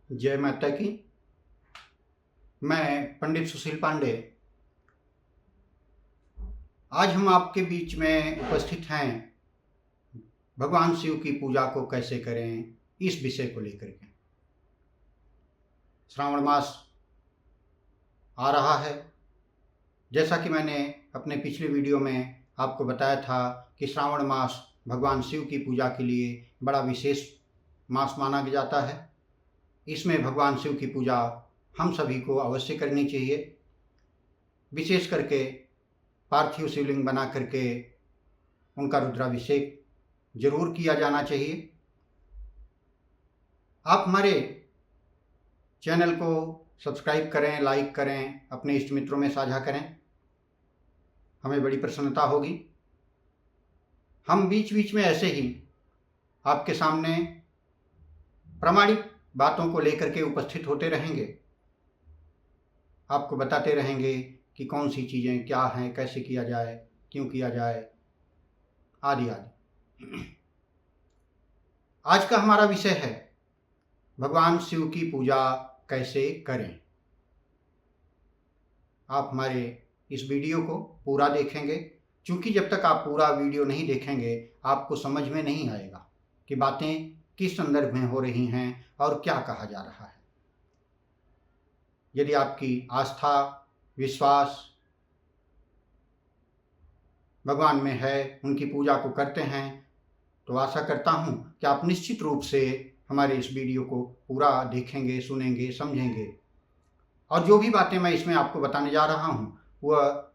जय माता की। मैं पंडित सुशील पांडे आज हम आपके बीच में उपस्थित हैं भगवान शिव की पूजा को कैसे करें इस विषय को लेकर के। श्रावण मास आ रहा है। जैसा कि मैंने अपने पिछले वीडियो में आपको बताया था कि श्रावण मास भगवान शिव की पूजा के लिए बड़ा विशेष मास माना जाता है। इसमें भगवान शिव की पूजा हम सभी को अवश्य करनी चाहिए। विशेष करके पार्थिव शिवलिंग बना करके उनका रुद्राभिषेक जरूर किया जाना चाहिए। आप हमारे चैनल को सब्सक्राइब करें, लाइक करें, अपने इष्ट मित्रों में साझा करें, हमें बड़ी प्रसन्नता होगी। हम बीच बीच में ऐसे ही आपके सामने प्रामाणिक बातों को लेकर के उपस्थित होते रहेंगे। आपको बताते रहेंगे कि कौन सी चीज़ें क्या हैं, कैसे किया जाए, क्यों किया जाए, आदि आदि। आज का हमारा विषय है भगवान शिव की पूजा कैसे करें। आप हमारे इस वीडियो को पूरा देखेंगे, क्योंकि जब तक आप पूरा वीडियो नहीं देखेंगे आपको समझ में नहीं आएगा कि बातें किस संदर्भ में हो रही हैं और क्या कहा जा रहा है। यदि आपकी आस्था, विश्वास भगवान में है, उनकी पूजा को करते हैं, तो आशा करता हूं कि आप निश्चित रूप से हमारे इस वीडियो को पूरा देखेंगे, सुनेंगे, समझेंगे। और जो भी बातें मैं इसमें आपको बताने जा रहा हूं वह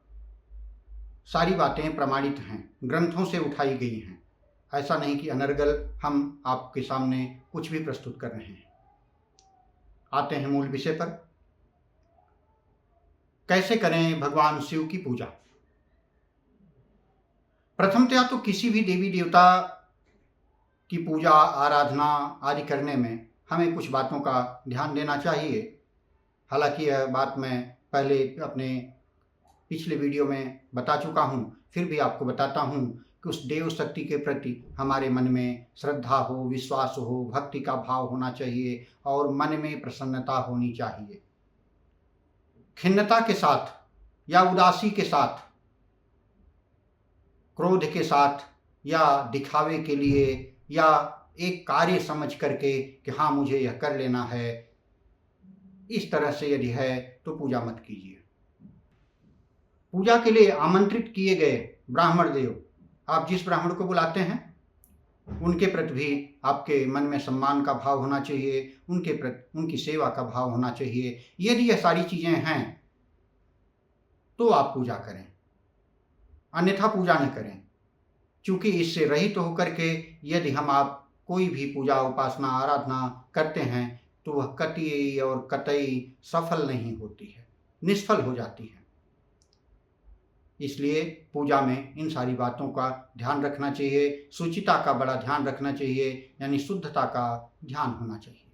सारी बातें प्रमाणित हैं, ग्रंथों से उठाई गई हैं। ऐसा नहीं कि अनर्गल हम आपके सामने कुछ भी प्रस्तुत कर रहे हैं। आते हैं मूल विषय पर। कैसे करें भगवान शिव की पूजा। प्रथमतया तो किसी भी देवी देवता की पूजा, आराधना आदि करने में हमें कुछ बातों का ध्यान देना चाहिए। हालांकि यह बात मैं पहले अपने पिछले वीडियो में बता चुका हूँ, फिर भी आपको बताता हूँ कि उस देव शक्ति के प्रति हमारे मन में श्रद्धा हो, विश्वास हो, भक्ति का भाव होना चाहिए और मन में प्रसन्नता होनी चाहिए। खिन्नता के साथ या उदासी के साथ, क्रोध के साथ या दिखावे के लिए या एक कार्य समझ करके कि हाँ मुझे यह कर लेना है, इस तरह से यदि है तो पूजा मत कीजिए। पूजा के लिए आमंत्रित किए गए ब्राह्मण देव, आप जिस ब्राह्मण को बुलाते हैं उनके प्रति भी आपके मन में सम्मान का भाव होना चाहिए, उनके प्रति उनकी सेवा का भाव होना चाहिए। यदि यह सारी चीजें हैं तो आप पूजा करें, अन्यथा पूजा न करें। क्योंकि इससे रहित होकर के यदि हम आप कोई भी पूजा, उपासना, आराधना करते हैं तो वह कतई और कतई सफल नहीं होती है, निष्फल हो जाती है। इसलिए पूजा में इन सारी बातों का ध्यान रखना चाहिए। शुचिता का बड़ा ध्यान रखना चाहिए, यानी शुद्धता का ध्यान होना चाहिए।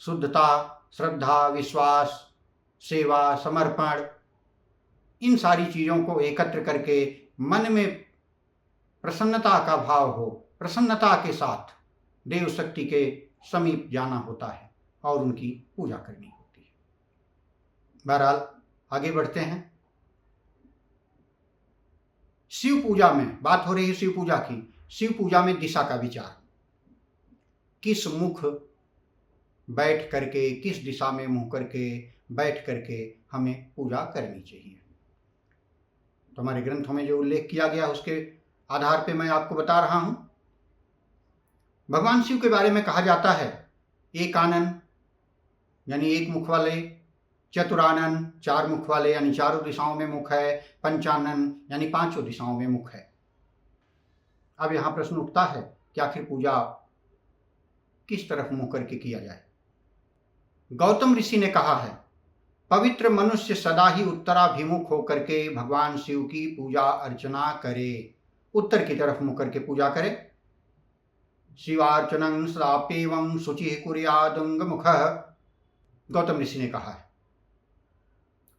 शुद्धता, श्रद्धा, विश्वास, सेवा, समर्पण, इन सारी चीज़ों को एकत्र करके मन में प्रसन्नता का भाव हो, प्रसन्नता के साथ देव शक्ति के समीप जाना होता है और उनकी पूजा करनी होती है। बहरहाल आगे बढ़ते हैं। शिव पूजा में बात हो रही है, शिव पूजा की। शिव पूजा में दिशा का विचार, किस मुख बैठ करके, दिस दिशा में मुंह करके बैठ करके हमें पूजा करनी चाहिए। तो हमारे ग्रंथों में जो उल्लेख किया गया उसके आधार पे मैं आपको बता रहा हूं। भगवान शिव के बारे में कहा जाता है एक आनन यानी एक मुख वाले, चतुरानन चार मुख वाले यानी चारों दिशाओं में मुख है, पंचानन यानी पांचों दिशाओं में मुख है। अब यहां प्रश्न उठता है कि आखिर पूजा किस तरफ मुंह करके किया जाए। गौतम ऋषि ने कहा है, पवित्र मनुष्य सदा ही उत्तराभिमुख होकर के भगवान शिव की पूजा अर्चना करे, उत्तर की तरफ मुंह करके पूजा करे। शिवार्चनं सदाप्येवं शुचिः कुर्यादंग मुखः, गौतम ऋषि ने कहा है।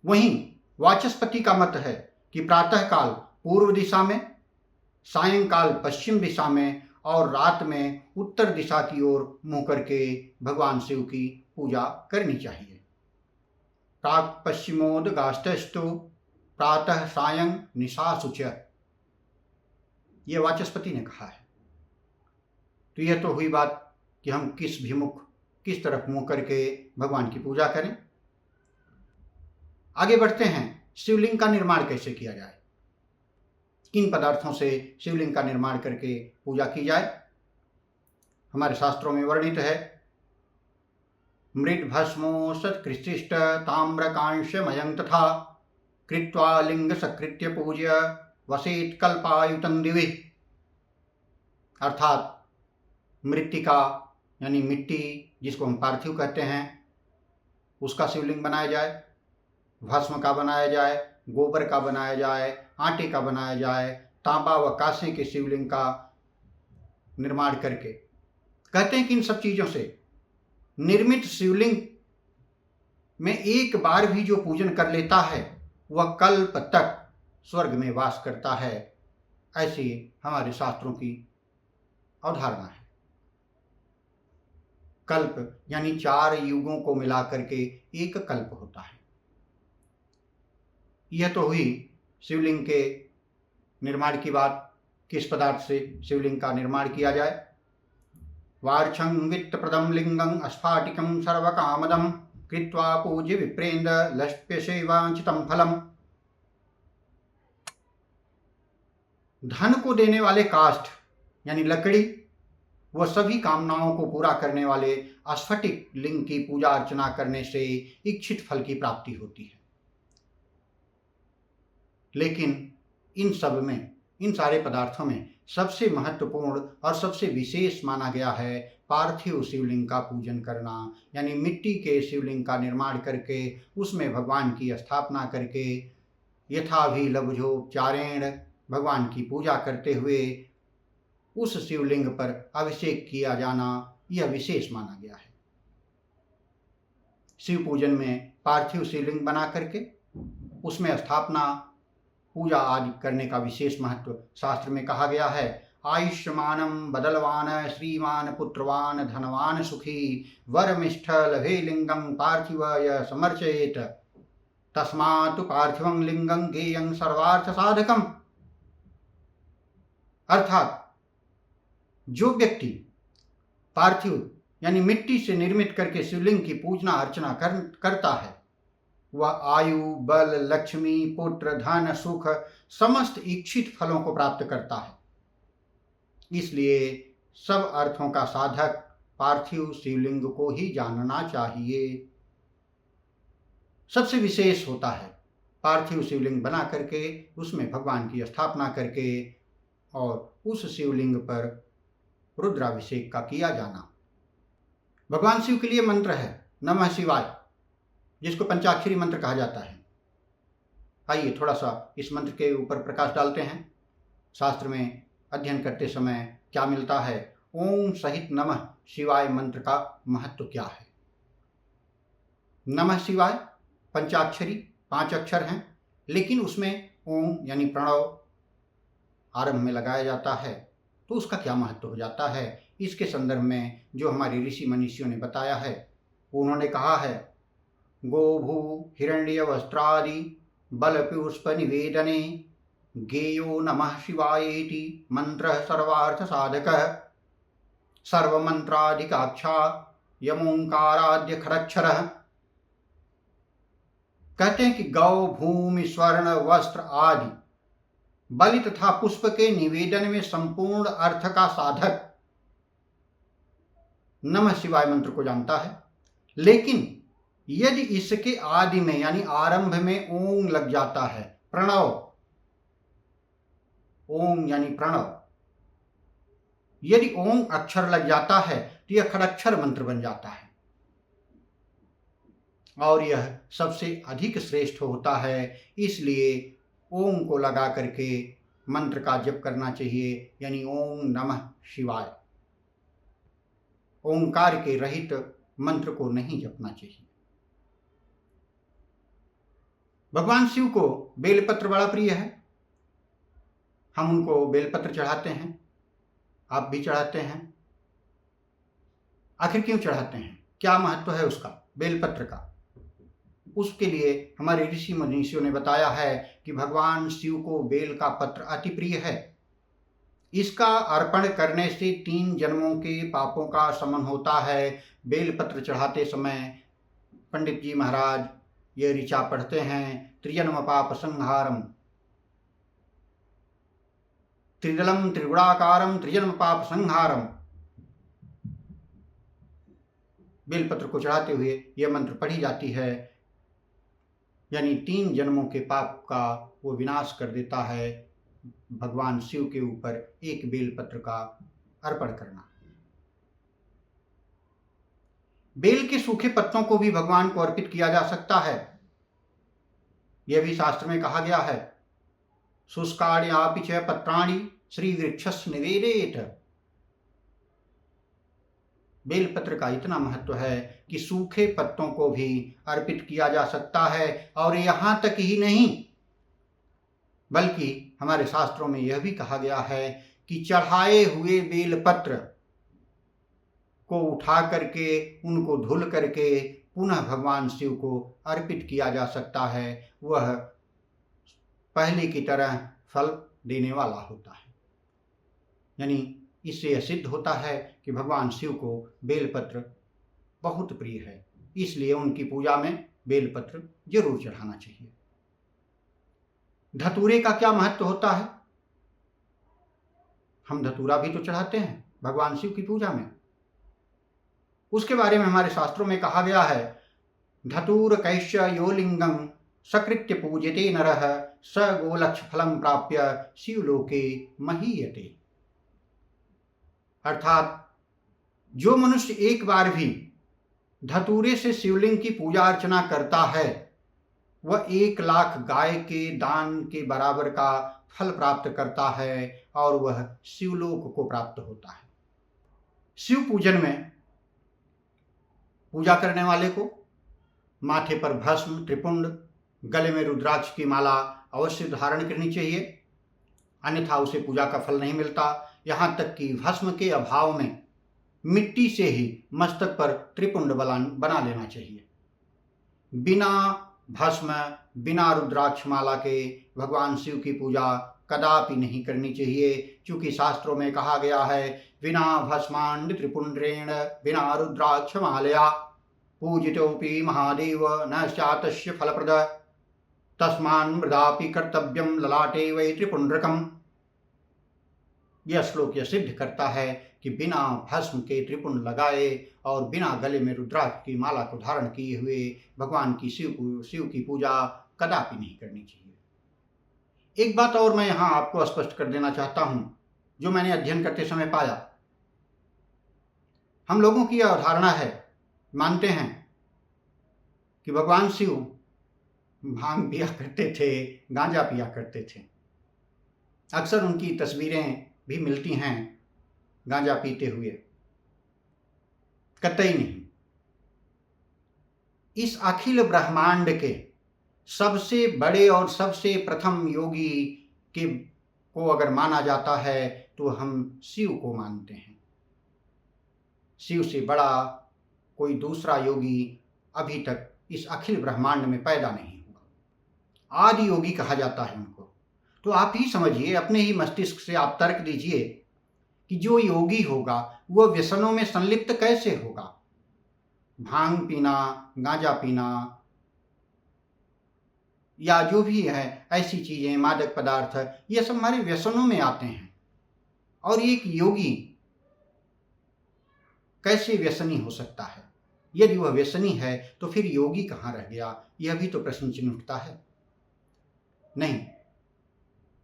वहीं वाचस्पति का मत है कि प्रातः काल पूर्व दिशा में, सायंकाल पश्चिम दिशा में और रात में उत्तर दिशा की ओर मुंह करके भगवान शिव की पूजा करनी चाहिए। प्राक पश्चिमोदगास्तस्तु प्रातः सायं निशासु च, ये वाचस्पति ने कहा है। तो यह तो हुई बात कि हम किस तरफ मुंह करके भगवान की पूजा करें। आगे बढ़ते हैं, शिवलिंग का निर्माण कैसे किया जाए, किन पदार्थों से शिवलिंग का निर्माण करके पूजा की जाए। हमारे शास्त्रों में वर्णित है, मृद भस्मो सत्कृष्टिष्ट ताम्रकांशमयं तथा कृत्वा लिंग सकृत्य पूज्य वसेत कल्पायुतं दिवि। अर्थात मृत्तिका यानी मिट्टी, जिसको हम पार्थिव कहते हैं, उसका शिवलिंग बनाया जाए, भस्म का बनाया जाए, गोबर का बनाया जाए, आटे का बनाया जाए, तांबा व कांसे के शिवलिंग का निर्माण करके। कहते हैं कि इन सब चीजों से निर्मित शिवलिंग में एक बार भी जो पूजन कर लेता है वह कल्प तक स्वर्ग में वास करता है। ऐसी हमारे शास्त्रों की अवधारणा है। कल्प यानी 4 युगों को मिलाकर के एक कल्प होता है। यह तो हुई शिवलिंग के निर्माण की बात, किस पदार्थ से शिवलिंग का निर्माण किया जाए। वार्छं वित्तप्रदं लिंगं अस्फाटिकं सर्वकामदं कृत्वा पूज्य विप्रेन्द्र लक्ष्यसे वांछितं फलम्। धन को देने वाले काष्ठ यानी लकड़ी व सभी कामनाओं को पूरा करने वाले स्फटिक लिंग की पूजा अर्चना करने से इच्छित फल की प्राप्ति होती है। लेकिन इन सारे पदार्थों में सबसे महत्वपूर्ण और सबसे विशेष माना गया है पार्थिव शिवलिंग का पूजन करना, यानी मिट्टी के शिवलिंग का निर्माण करके उसमें भगवान की स्थापना करके यथाभिलभ्योपचारेण भगवान की पूजा करते हुए उस शिवलिंग पर अभिषेक किया जाना, यह विशेष माना गया है। शिव पूजन में पार्थिव शिवलिंग बना करके उसमें स्थापना पूजा आदि करने का विशेष महत्व शास्त्र में कहा गया है। आयुष्मानं बदलवान श्रीमान पुत्रवान धनवान सुखी वरमिष्ठ लभे लिंगं पार्थिवाय समर्चयेत तस्मात् पार्थिवं लिंगं गेयं सर्वार्थ साधकम्। अर्थात जो व्यक्ति पार्थिव यानी मिट्टी से निर्मित करके शिवलिंग की पूजना अर्चना करता है वह आयु, बल, लक्ष्मी, पुत्र, धन, सुख समस्त इच्छित फलों को प्राप्त करता है। इसलिए सब अर्थों का साधक पार्थिव शिवलिंग को ही जानना चाहिए। सबसे विशेष होता है पार्थिव शिवलिंग बना करके उसमें भगवान की स्थापना करके और उस शिवलिंग पर रुद्राभिषेक का किया जाना। भगवान शिव के लिए मंत्र है नमः शिवाय, जिसको पंचाक्षरी मंत्र कहा जाता है। आइए थोड़ा सा इस मंत्र के ऊपर प्रकाश डालते हैं। शास्त्र में अध्ययन करते समय क्या मिलता है, ओम सहित नमः शिवाय मंत्र का महत्व क्या है। नमः शिवाय पंचाक्षरी 5 अक्षर हैं, लेकिन उसमें ओम यानी प्रणव आरंभ में लगाया जाता है, तो उसका क्या महत्व हो जाता है। इसके संदर्भ में जो हमारे ऋषि मनीषियों ने बताया है, उन्होंने कहा है गोभू हिरण्य वस्त्रादि बल पुष्प निवेदने गेयो नमः शिवायेति मंत्र सर्वार्थ साधक सर्वमंत्राधिकाक्षा यमोंकाराद्य खरक्षर। कहते हैं कि गौ, भूमि, स्वर्ण, वस्त्र आदि बलि तथा पुष्प के निवेदन में संपूर्ण अर्थ का साधक नमः शिवाय मंत्र को जानता है। लेकिन यदि इसके आदि में यानी आरंभ में ओम लग जाता है, प्रणव, ओम यानी प्रणव, यदि ओम अक्षर लग जाता है तो यह खड़ाक्षर मंत्र बन जाता है और यह सबसे अधिक श्रेष्ठ होता है। इसलिए ओम को लगा करके मंत्र का जप करना चाहिए, यानी ओम नमः शिवाय। ओंकार के रहित मंत्र को नहीं जपना चाहिए। भगवान शिव को बेलपत्र बड़ा प्रिय है, हम उनको बेलपत्र चढ़ाते हैं। आप भी चढ़ाते हैं। आखिर क्यों चढ़ाते हैं, क्या महत्व है उसका, बेलपत्र का? उसके लिए हमारे ऋषि मनीषियों ने बताया है कि भगवान शिव को बेल का पत्र अति प्रिय है। इसका अर्पण करने से 3 जन्मों के पापों का शमन होता है। बेलपत्र चढ़ाते समय पंडित जी महाराज ये ऋचा पढ़ते हैं, त्रिजन्म पाप संहारम, त्रिदलम त्रिगुणाकारम त्रिजन्म पाप संहारम। बेलपत्र को चढ़ाते हुए यह मंत्र पढ़ी जाती है, यानी 3 जन्मों के पाप का वो विनाश कर देता है। भगवान शिव के ऊपर एक बेलपत्र का अर्पण करना। बेल के सूखे पत्तों को भी भगवान को अर्पित किया जा सकता है। यह भी शास्त्र में कहा गया है, शुष्काण्यापि च पत्राणि श्री वृक्षस्य निवेदेत। बेलपत्र का इतना महत्व है कि सूखे पत्तों को भी अर्पित किया जा सकता है। और यहाँ तक ही नहीं, बल्कि हमारे शास्त्रों में यह भी कहा गया है कि चढ़ाए हुए बेलपत्र को उठा करके, उनको धुल करके पुनः भगवान शिव को अर्पित किया जा सकता है। वह पहले की तरह फल देने वाला होता है। यानी इससे यह सिद्ध होता है कि भगवान शिव को बेलपत्र बहुत प्रिय है, इसलिए उनकी पूजा में बेलपत्र जरूर चढ़ाना चाहिए। धतूरे का क्या महत्व होता है? हम धतूरा भी तो चढ़ाते हैं भगवान शिव की पूजा में। उसके बारे में हमारे शास्त्रों में कहा गया है, धतूर कैश्य यो लिंगम सकृत्य पूजते नरः स गोलक्ष फलम प्राप्य शिवलोके महीयते। अर्थात जो मनुष्य एक बार भी धतूरे से शिवलिंग की पूजा अर्चना करता है, वह 1 लाख गाय के दान के बराबर का फल प्राप्त करता है और वह शिवलोक को प्राप्त होता है। शिव पूजन में पूजा करने वाले को माथे पर भस्म, त्रिपुंड, गले में रुद्राक्ष की माला अवश्य धारण करनी चाहिए, अन्यथा उसे पूजा का फल नहीं मिलता। यहाँ तक कि भस्म के अभाव में मिट्टी से ही मस्तक पर त्रिपुंड बना लेना चाहिए। बिना भस्म, बिना रुद्राक्ष माला के भगवान शिव की पूजा कदापि नहीं करनी चाहिए, क्योंकि शास्त्रों में कहा गया है, बिना भस्मांड त्रिपुंड्रेण बिना रुद्राक्ष मालया पूजितोपि महादेव न स्यातस्य फलप्रद तस्मान् मृदापि कर्तव्यम ललाटे वै त्रिपुंड्रकम। यह श्लोक यह सिद्ध करता है कि बिना भस्म के त्रिपुंड लगाए और बिना गले में रुद्राक्ष की माला को धारण किए हुए भगवान की शिव की पूजा कदापि नहीं करनी चाहिए। एक बात और मैं यहाँ आपको स्पष्ट कर देना चाहता हूँ, जो मैंने अध्ययन करते समय पाया। हम लोगों की यह अवधारणा है, मानते हैं कि भगवान शिव भांग पिया करते थे, गांजा पिया करते थे। अक्सर उनकी तस्वीरें भी मिलती हैं गांजा पीते हुए। कतई नहीं। इस अखिल ब्रह्मांड के सबसे बड़े और सबसे प्रथम योगी को अगर माना जाता है तो हम शिव को मानते हैं। शिव से बड़ा कोई दूसरा योगी अभी तक इस अखिल ब्रह्मांड में पैदा नहीं हुआ। आदि योगी कहा जाता है उनको। तो आप ही समझिए, अपने ही मस्तिष्क से आप तर्क दीजिए कि जो योगी होगा वह व्यसनों में संलिप्त कैसे होगा। भांग पीना, गांजा पीना या जो भी है ऐसी चीजें, मादक पदार्थ, ये सब हमारे व्यसनों में आते हैं। और एक योगी कैसे व्यसनी हो सकता है? यदि वह व्यसनी है तो फिर योगी कहाँ रह गया? यह भी तो प्रश्न चिन्ह उठता है। नहीं,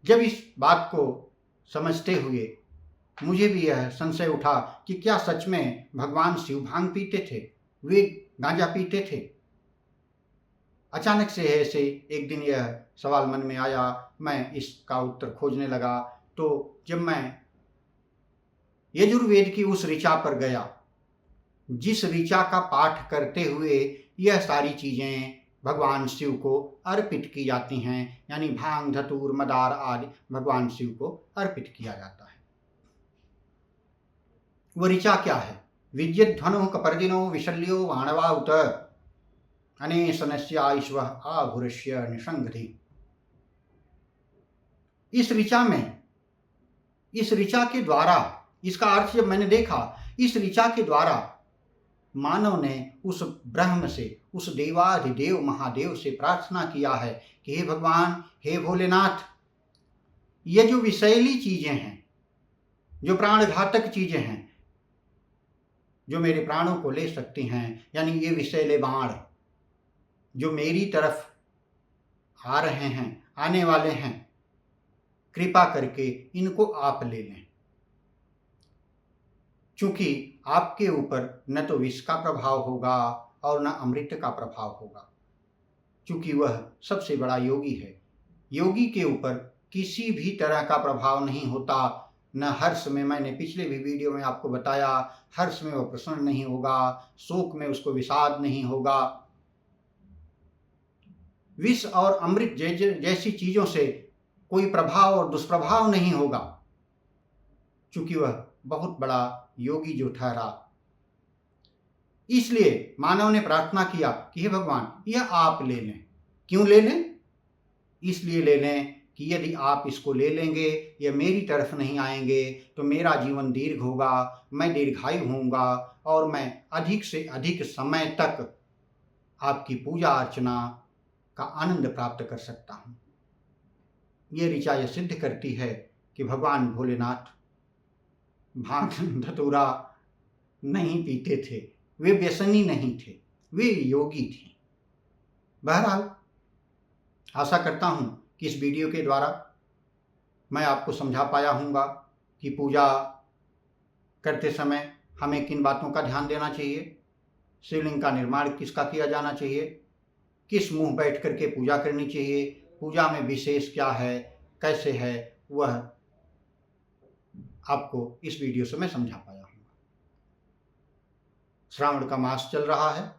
जब इस बात को समझते हुए मुझे भी यह संशय उठा कि क्या सच में भगवान शिव भांग पीते थे, वे गांजा पीते थे। अचानक से ऐसे एक दिन यह सवाल मन में आया, मैं इसका उत्तर खोजने लगा। तो जब मैं यजुर्वेद की उस ऋचा पर गया जिस ऋचा का पाठ करते हुए यह सारी चीजें भगवान शिव को अर्पित की जाती हैं, यानी भांग, धतूर, मदार आदि भगवान शिव को अर्पित किया जाता है, वो ऋचा क्या है? विद्युध्वनो कपर्दिनो विशल्यो वाणवा उत अनेशनस्याश्व आभुरस्य निषंगधि। इस ऋचा के द्वारा, इसका अर्थ जब मैंने देखा, इस ऋचा के द्वारा मानव ने उस ब्रह्म से, उस देवाधिदेव महादेव से प्रार्थना किया है कि हे भगवान, हे भोलेनाथ, ये जो विषैली चीजें हैं, जो प्राणघातक चीजें हैं, जो मेरे प्राणों को ले सकती हैं, यानी ये विषैले बाण जो मेरी तरफ आ रहे हैं, आने वाले हैं, कृपा करके इनको आप ले लें। क्योंकि आपके ऊपर न तो विष का प्रभाव होगा और न अमृत का प्रभाव होगा, क्योंकि वह सबसे बड़ा योगी है। योगी के ऊपर किसी भी तरह का प्रभाव नहीं होता। न हर्ष में, मैंने पिछले भी वीडियो में आपको बताया, हर्ष में वह प्रसन्न नहीं होगा, शोक में उसको विषाद नहीं होगा। विष और अमृत जैसी चीजों से कोई प्रभाव और दुष्प्रभाव नहीं होगा, क्योंकि वह बहुत बड़ा योगी जो ठहरा। इसलिए मानव ने प्रार्थना किया कि हे भगवान, यह आप ले लें। क्यों ले लें? इसलिए ले लें कि यदि आप इसको ले लेंगे, या मेरी तरफ नहीं आएंगे, तो मेरा जीवन दीर्घ होगा, मैं दीर्घायु होऊंगा और मैं अधिक से अधिक समय तक आपकी पूजा अर्चना का आनंद प्राप्त कर सकता हूँ। ये ऋचा यह सिद्ध करती है कि भगवान भोलेनाथ भांग धतूरा नहीं पीते थे, वे व्यसनी नहीं थे, वे योगी थे। बहरहाल आशा करता हूँ कि इस वीडियो के द्वारा मैं आपको समझा पाया हूँगा कि पूजा करते समय हमें किन बातों का ध्यान देना चाहिए, शिवलिंग का निर्माण किसका किया जाना चाहिए, किस मुंह बैठ करके पूजा करनी चाहिए, पूजा में विशेष क्या है, कैसे है, वह आपको इस वीडियो से मैं समझा पाया हूँ। श्रावण का मास चल रहा है।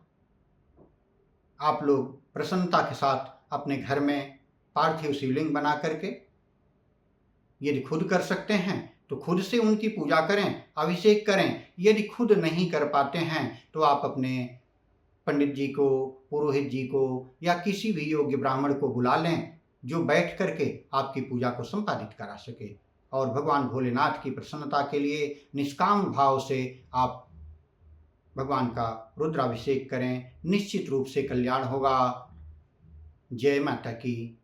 आप लोग प्रसन्नता के साथ अपने घर में पार्थिव शिवलिंग बना करके, यदि खुद कर सकते हैं तो खुद से उनकी पूजा करें, अभिषेक करें। यदि खुद नहीं कर पाते हैं तो आप अपने पंडित जी को, पुरोहित जी को, या किसी भी योग्य ब्राह्मण को बुला लें, जो बैठ करके आपकी पूजा को संपादित करा सके। और भगवान भोलेनाथ की प्रसन्नता के लिए निष्काम भाव से आप भगवान का रुद्राभिषेक करें, निश्चित रूप से कल्याण होगा। जय माता की।